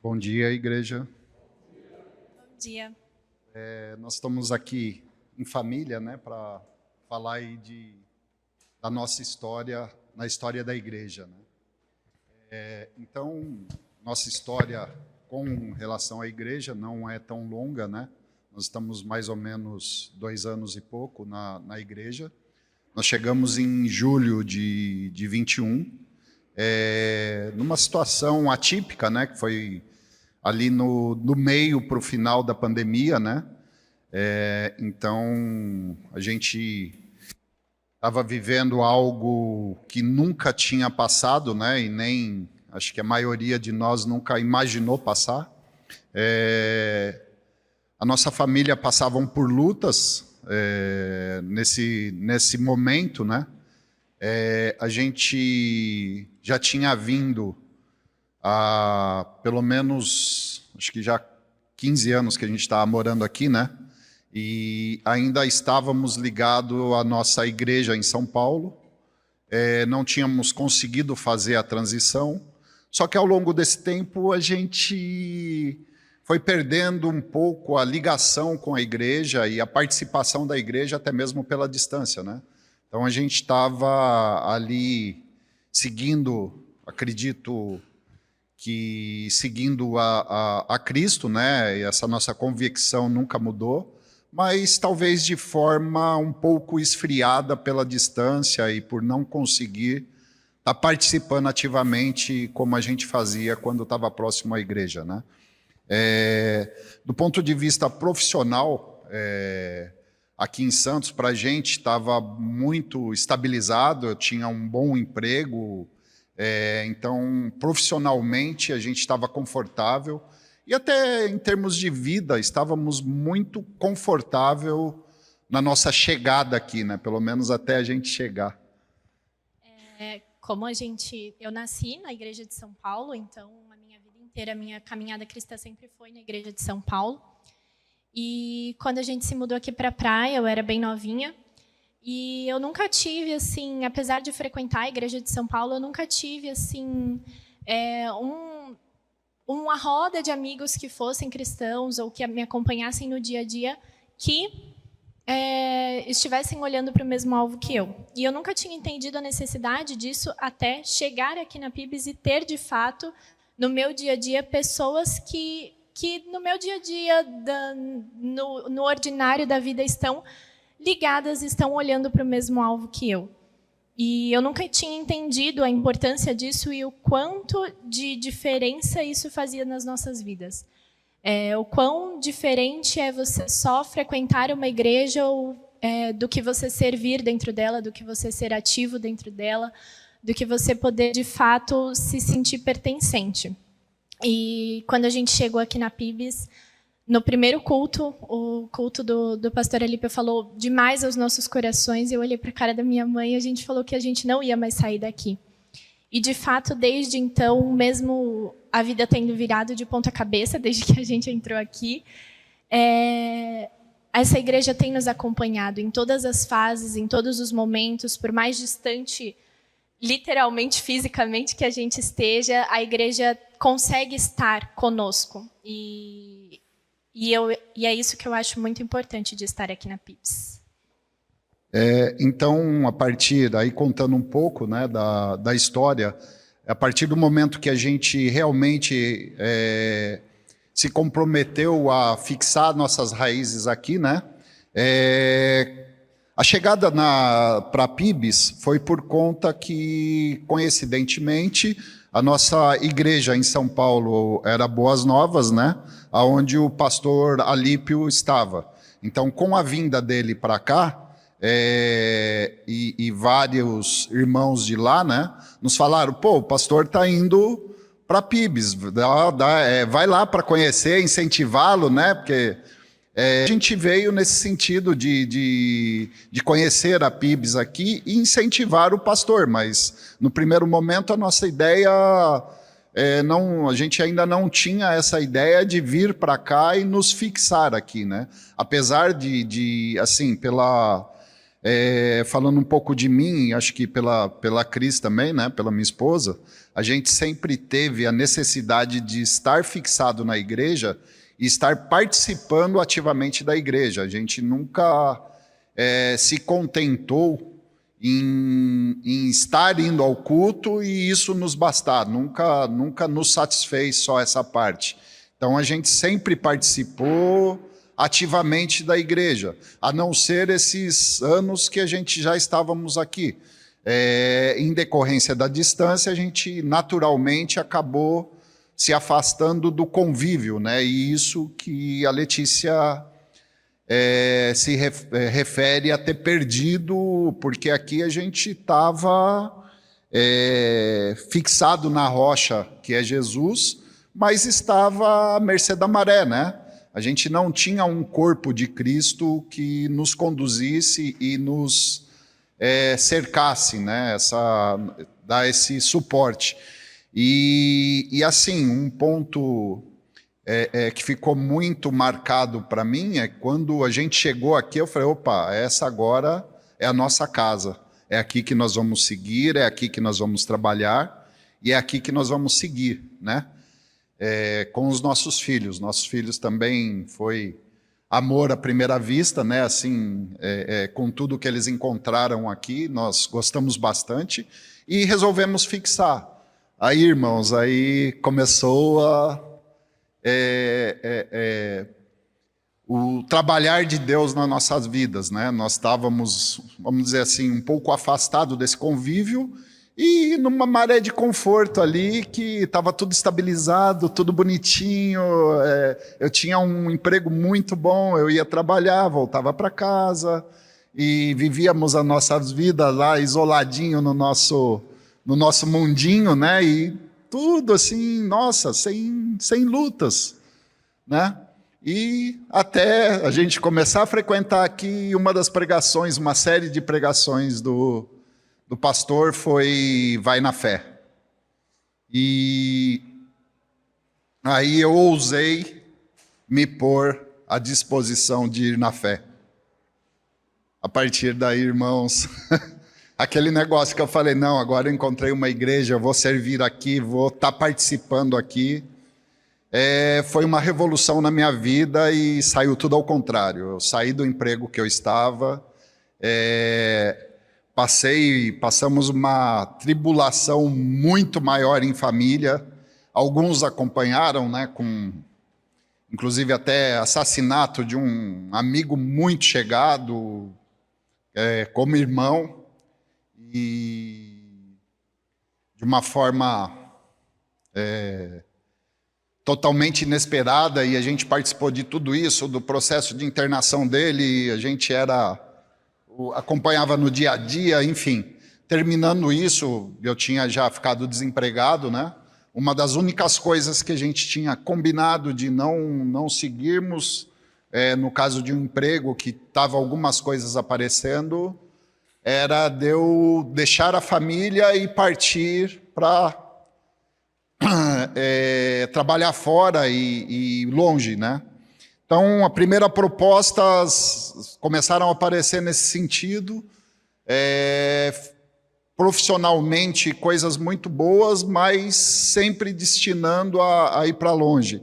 Bom dia, igreja. Bom dia. Nós estamos aqui em família, né, para falar aí da nossa história, na história da igreja, né? Então, nossa história com relação à igreja não é tão longa, né? Nós estamos mais ou menos 2 anos e pouco na igreja. Nós chegamos em julho de 21, numa situação atípica, né, que foi ali no meio para o final da pandemia, né? Então, a gente estava vivendo algo que nunca tinha passado, né? E nem, acho que a maioria de nós nunca imaginou passar. A nossa família passavam por lutas nesse momento, né? A gente já tinha vindo há pelo menos, acho que já 15 anos que a gente estava morando aqui, né? E ainda estávamos ligados à nossa igreja em São Paulo. Não tínhamos conseguido fazer a transição, só que ao longo desse tempo a gente foi perdendo um pouco a ligação com a igreja e a participação da igreja, até mesmo pela distância, né? Então a gente estava ali seguindo, acredito que seguindo a Cristo, né? E essa nossa convicção nunca mudou, mas talvez de forma um pouco esfriada pela distância e por não conseguir estar participando ativamente como a gente fazia quando estava próximo à igreja, né? Do ponto de vista profissional, aqui em Santos, para a gente estava muito estabilizado, eu tinha um bom emprego, então profissionalmente a gente estava confortável e até em termos de vida estávamos muito confortável na nossa chegada aqui, né? Pelo menos até a gente chegar. Eu nasci na igreja de São Paulo, então a minha vida inteira, a minha caminhada cristã sempre foi na igreja de São Paulo. E quando a gente se mudou aqui para a praia, eu era bem novinha. E eu nunca tive, assim, apesar de frequentar a igreja de São Paulo, eu nunca tive, assim, uma roda de amigos que fossem cristãos ou que me acompanhassem no dia a dia que estivessem olhando para o mesmo alvo que eu. E eu nunca tinha entendido a necessidade disso até chegar aqui na PIBS e ter, de fato, no meu dia a dia, pessoas que no meu dia a dia, no ordinário da vida, estão ligadas, estão olhando para o mesmo alvo que eu. E eu nunca tinha entendido a importância disso e o quanto de diferença isso fazia nas nossas vidas. O quão diferente é você só frequentar uma igreja ou do que você servir dentro dela, do que você ser ativo dentro dela, do que você poder, de fato, se sentir pertencente. E quando a gente chegou aqui na PIBS, no primeiro culto, o culto do pastor Alípio falou demais aos nossos corações. Eu olhei para a cara da minha mãe e a gente falou que a gente não ia mais sair daqui. E, de fato, desde então, mesmo a vida tendo virado de ponta cabeça, desde que a gente entrou aqui, essa igreja tem nos acompanhado em todas as fases, em todos os momentos, por mais distante, literalmente, fisicamente, que a gente esteja, a igreja consegue estar conosco. E é isso que eu acho muito importante de estar aqui na PIBS. Então, a partir daí, contando um pouco, né, da história, a partir do momento que a gente realmente se comprometeu a fixar nossas raízes aqui, né, a chegada para a PIBS foi por conta que, coincidentemente, a nossa igreja em São Paulo era Boas Novas, né, onde o pastor Alípio estava. Então, com a vinda dele para cá, e vários irmãos de lá, né, nos falaram, pô, o pastor está indo para a PIBS, vai lá para conhecer, incentivá-lo, né, porque a gente veio nesse sentido de conhecer a PIBS aqui e incentivar o pastor, mas no primeiro momento a nossa ideia, a gente ainda não tinha essa ideia de vir para cá e nos fixar aqui, né? Apesar assim, falando um pouco de mim, acho que pela Cris também, né, pela minha esposa, a gente sempre teve a necessidade de estar fixado na igreja e estar participando ativamente da igreja. A gente nunca se contentou em estar indo ao culto e isso nos bastar. Nunca nos satisfez só essa parte. Então a gente sempre participou ativamente da igreja, a não ser esses anos que a gente já estávamos aqui. Em decorrência da distância, a gente naturalmente acabou se afastando do convívio, né? E isso que a Letícia se refere a ter perdido, porque aqui a gente estava fixado na rocha, que é Jesus, mas estava à mercê da maré, né? A gente não tinha um corpo de Cristo que nos conduzisse e nos cercasse, né? Dar esse suporte. E assim, um ponto que ficou muito marcado para mim é quando a gente chegou aqui, eu falei, opa, essa agora é a nossa casa. É aqui que nós vamos seguir, é aqui que nós vamos trabalhar e é aqui que nós vamos seguir, né? Com os nossos filhos. Nossos filhos também foi amor à primeira vista, né? Assim, com tudo que eles encontraram aqui, nós gostamos bastante e resolvemos fixar. Aí, irmãos, aí começou o trabalhar de Deus nas nossas vidas, né? Nós estávamos, vamos dizer assim, um pouco afastados desse convívio e numa maré de conforto ali, que estava tudo estabilizado, tudo bonitinho. Eu tinha um emprego muito bom, eu ia trabalhar, voltava para casa e vivíamos as nossas vidas lá isoladinho no nosso mundinho, né? E tudo assim, nossa, sem lutas, né? E até a gente começar a frequentar aqui, uma das pregações, uma série de pregações do pastor foi Vai na Fé. E aí eu ousei me pôr à disposição de ir na fé. A partir daí, irmãos, aquele negócio que eu falei, não, agora eu encontrei uma igreja, eu vou servir aqui, vou estar participando aqui. Foi uma revolução na minha vida e saiu tudo ao contrário. Eu saí do emprego que eu estava, passamos uma tribulação muito maior em família. Alguns acompanharam, né, inclusive até assassinato de um amigo muito chegado, como irmão, e de uma forma totalmente inesperada, e a gente participou de tudo isso, do processo de internação dele, a gente acompanhava no dia a dia, enfim. Terminando isso, eu tinha já ficado desempregado, né? Uma das únicas coisas que a gente tinha combinado de não seguirmos, no caso de um emprego que estava algumas coisas aparecendo, era de eu deixar a família e partir para trabalhar fora e longe, né? Então, a primeira propostas começaram a aparecer nesse sentido, profissionalmente coisas muito boas, mas sempre destinando a ir para longe.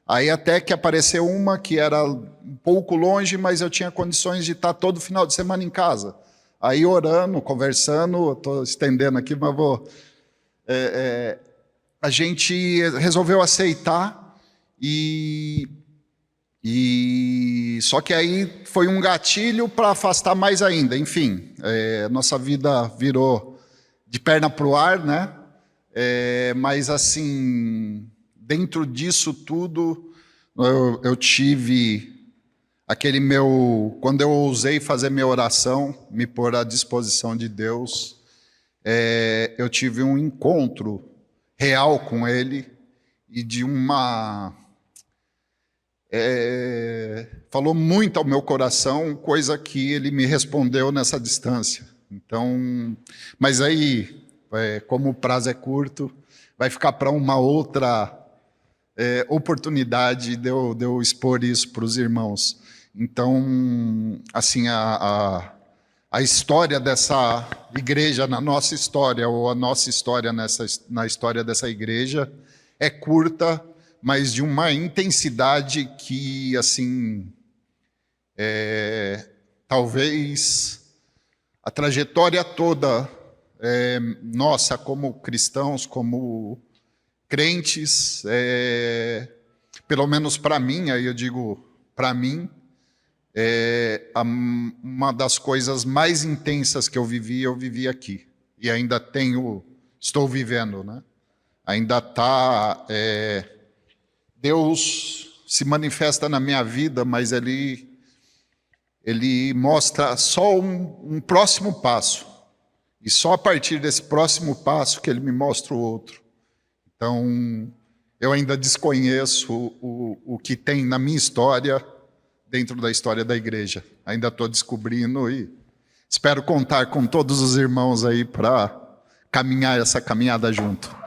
Aí até que apareceu uma que era um pouco longe, mas eu tinha condições de estar todo final de semana em casa. Aí orando, conversando, estou estendendo aqui, mas vou... a gente resolveu aceitar só que aí foi um gatilho para afastar mais ainda. Enfim, nossa vida virou de perna para o ar, né? Mas assim, dentro disso tudo, eu tive quando eu ousei fazer minha oração, me pôr à disposição de Deus, eu tive um encontro real com Ele e falou muito ao meu coração, coisa que Ele me respondeu nessa distância. Então, mas aí, como o prazo é curto, vai ficar para uma outra oportunidade de eu expor isso para os irmãos. Então, assim, a a história dessa igreja, na nossa história, ou a nossa história na história dessa igreja, é curta, mas de uma intensidade que, assim, talvez a trajetória toda nossa como cristãos, como crentes, pelo menos para mim, aí eu digo para mim, uma das coisas mais intensas que eu vivi aqui. E ainda estou vivendo, né? Ainda está... Deus se manifesta na minha vida, mas Ele mostra só um próximo passo. E só a partir desse próximo passo que Ele me mostra o outro. Então, eu ainda desconheço o que tem na minha história, dentro da história da igreja. Ainda estou descobrindo e espero contar com todos os irmãos aí para caminhar essa caminhada junto.